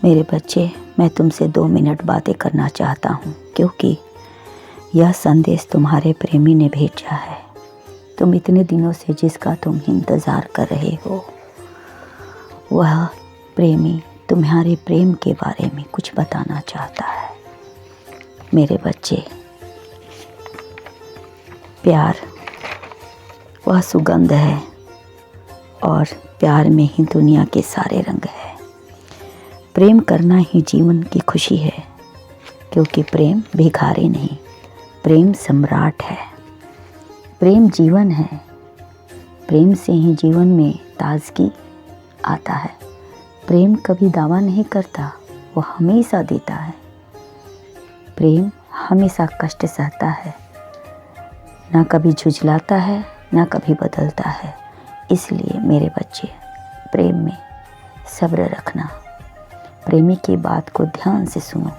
मेरे बच्चे, मैं तुमसे 2 मिनट बातें करना चाहता हूँ, क्योंकि यह संदेश तुम्हारे प्रेमी ने भेजा है। तुम इतने दिनों से जिसका तुम इंतज़ार कर रहे हो, वह प्रेमी तुम्हारे प्रेम के बारे में कुछ बताना चाहता है। मेरे बच्चे, प्यार वह सुगंध है और प्यार में ही दुनिया के सारे रंग है। प्रेम करना ही जीवन की खुशी है, क्योंकि प्रेम भिखारी नहीं, प्रेम सम्राट है। प्रेम जीवन है। प्रेम से ही जीवन में ताजगी आता है। प्रेम कभी दावा नहीं करता, वो हमेशा देता है। प्रेम हमेशा कष्ट सहता है, ना कभी झुझलाता है, ना कभी बदलता है। इसलिए मेरे बच्चे, प्रेम में सब्र रखना। प्रेमी की बात को ध्यान से सुनो।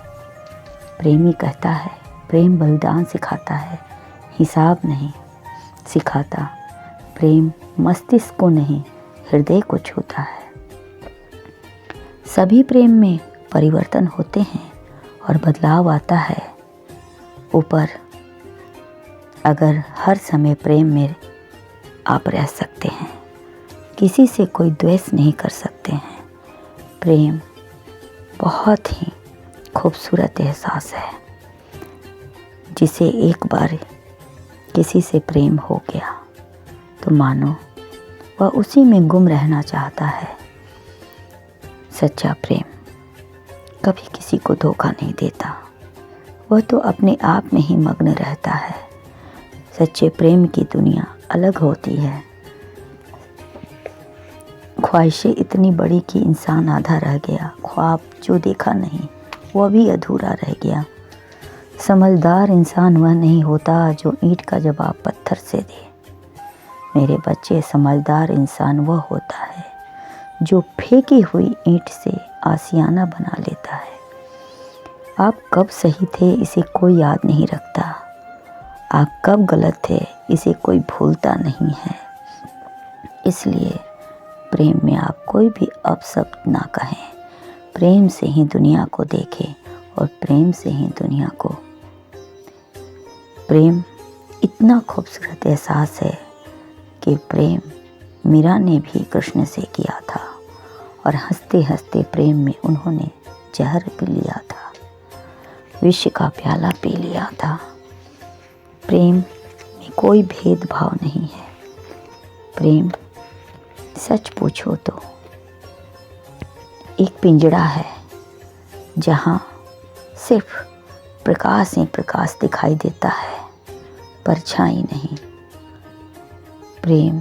प्रेमी कहता है, प्रेम बलिदान सिखाता है, हिसाब नहीं सिखाता। प्रेम मस्तिष्क को नहीं, हृदय को छूता है। सभी प्रेम में परिवर्तन होते हैं और बदलाव आता है। ऊपर अगर हर समय प्रेम में आप रह सकते हैं, किसी से कोई द्वेष नहीं कर सकते हैं। प्रेम बहुत ही खूबसूरत एहसास है। जिसे एक बार किसी से प्रेम हो गया तो मानो वह उसी में गुम रहना चाहता है। सच्चा प्रेम कभी किसी को धोखा नहीं देता, वह तो अपने आप में ही मग्न रहता है। सच्चे प्रेम की दुनिया अलग होती है। ख्वाहिशें इतनी बड़ी कि इंसान आधा रह गया। ख्वाब जो देखा नहीं, वह भी अधूरा रह गया। समझदार इंसान वह नहीं होता जो ईंट का जवाब पत्थर से दे। मेरे बच्चे, समझदार इंसान वह होता है जो फेंकी हुई ईंट से आशियाना बना लेता है। आप कब सही थे, इसे कोई याद नहीं रखता। आप कब गलत थे, इसे कोई भूलता नहीं है। इसलिए प्रेम में आप कोई भी अपशब्द ना कहें। प्रेम से ही दुनिया को देखें और प्रेम से ही दुनिया को। प्रेम इतना खूबसूरत एहसास है कि प्रेम मीरा ने भी कृष्ण से किया था और हंसते हंसते प्रेम में उन्होंने जहर पी लिया था, विष का प्याला पी लिया था। प्रेम में कोई भेदभाव नहीं है। प्रेम सच पूछो तो एक पिंजड़ा है जहाँ सिर्फ प्रकाश ही प्रकाश दिखाई देता है, परछाई नहीं। प्रेम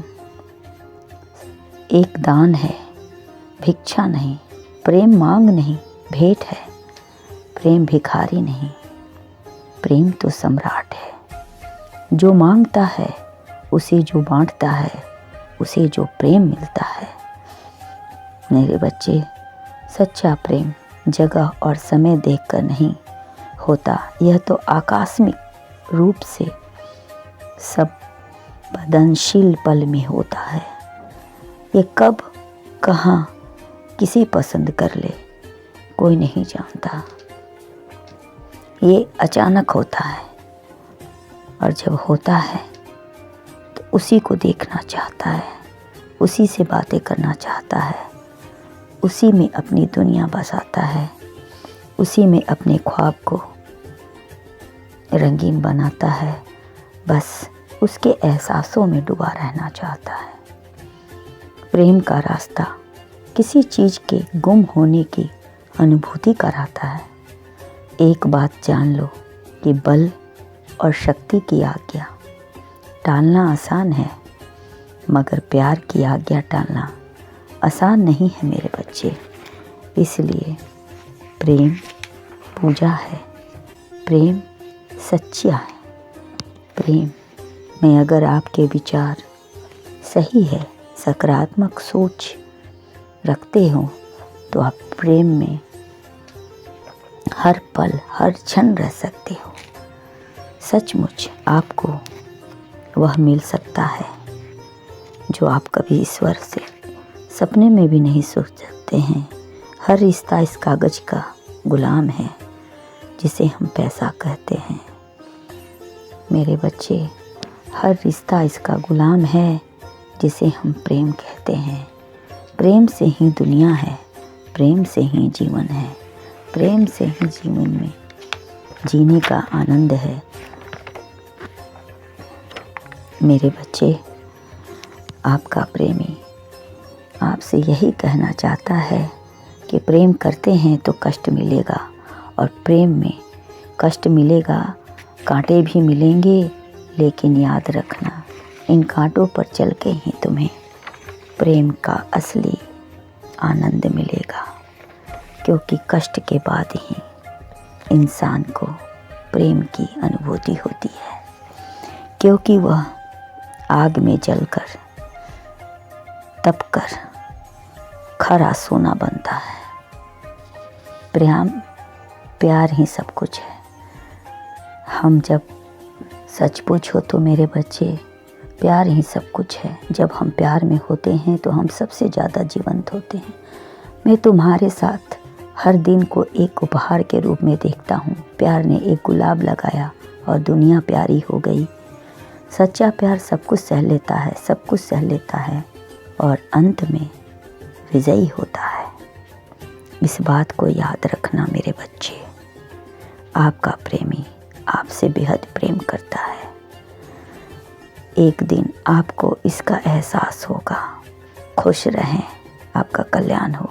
एक दान है, भिक्षा नहीं। प्रेम मांग नहीं, भेंट है। प्रेम भिखारी नहीं, प्रेम तो सम्राट है। जो मांगता है, उसे जो बांटता है, उसे जो प्रेम मिलता है। मेरे बच्चे, सच्चा प्रेम जगह और समय देखकर नहीं होता, यह तो आकस्मिक रूप से सब बदनशील पल में होता है। ये कब कहाँ किसी पसंद कर ले, कोई नहीं जानता। ये अचानक होता है और जब होता है तो उसी को देखना चाहता है, उसी से बातें करना चाहता है, उसी में अपनी दुनिया बसाता है, उसी में अपने ख्वाब को रंगीन बनाता है। बस उसके एहसासों में डूबा रहना चाहता है। प्रेम का रास्ता किसी चीज़ के गुम होने की अनुभूति कराता है। एक बात जान लो कि बल और शक्ति की आज्ञा टालना आसान है, मगर प्यार की आज्ञा टालना आसान नहीं है मेरे बच्चे। इसलिए प्रेम पूजा है, प्रेम सच्चा है। प्रेम में अगर आपके विचार सही है, सकारात्मक सोच रखते हो, तो आप प्रेम में हर पल हर क्षण रह सकते हो। सचमुच आपको वह मिल सकता है जो आप कभी ईश्वर से सपने में भी नहीं सोच सकते हैं। हर रिश्ता इस कागज का गुलाम है जिसे हम पैसा कहते हैं। मेरे बच्चे, हर रिश्ता इसका गुलाम है जिसे हम प्रेम कहते हैं। प्रेम से ही दुनिया है, प्रेम से ही जीवन है, प्रेम से ही जीवन में जीने का आनंद है। मेरे बच्चे, आपका प्रेमी आपसे यही कहना चाहता है कि प्रेम करते हैं तो कष्ट मिलेगा, और प्रेम में कष्ट मिलेगा, कांटे भी मिलेंगे, लेकिन याद रखना इन कांटों पर चल के ही तुम्हें प्रेम का असली आनंद मिलेगा, क्योंकि कष्ट के बाद ही इंसान को प्रेम की अनुभूति होती है, क्योंकि वह आग में जलकर तपकर खरा सोना बनता है। प्यार ही सब कुछ है। हम जब सच पूछो तो मेरे बच्चे, प्यार ही सब कुछ है। जब हम प्यार में होते हैं तो हम सबसे ज़्यादा जीवंत होते हैं। मैं तुम्हारे साथ हर दिन को एक उपहार के रूप में देखता हूँ। प्यार ने एक गुलाब लगाया और दुनिया प्यारी हो गई। सच्चा प्यार सब कुछ सह लेता है, सब कुछ सह लेता है और अंत में विजयी होता है। इस बात को याद रखना मेरे बच्चे। आपका प्रेमी आपसे बेहद प्रेम करता है। एक दिन आपको इसका एहसास होगा। खुश रहें, आपका कल्याण हो।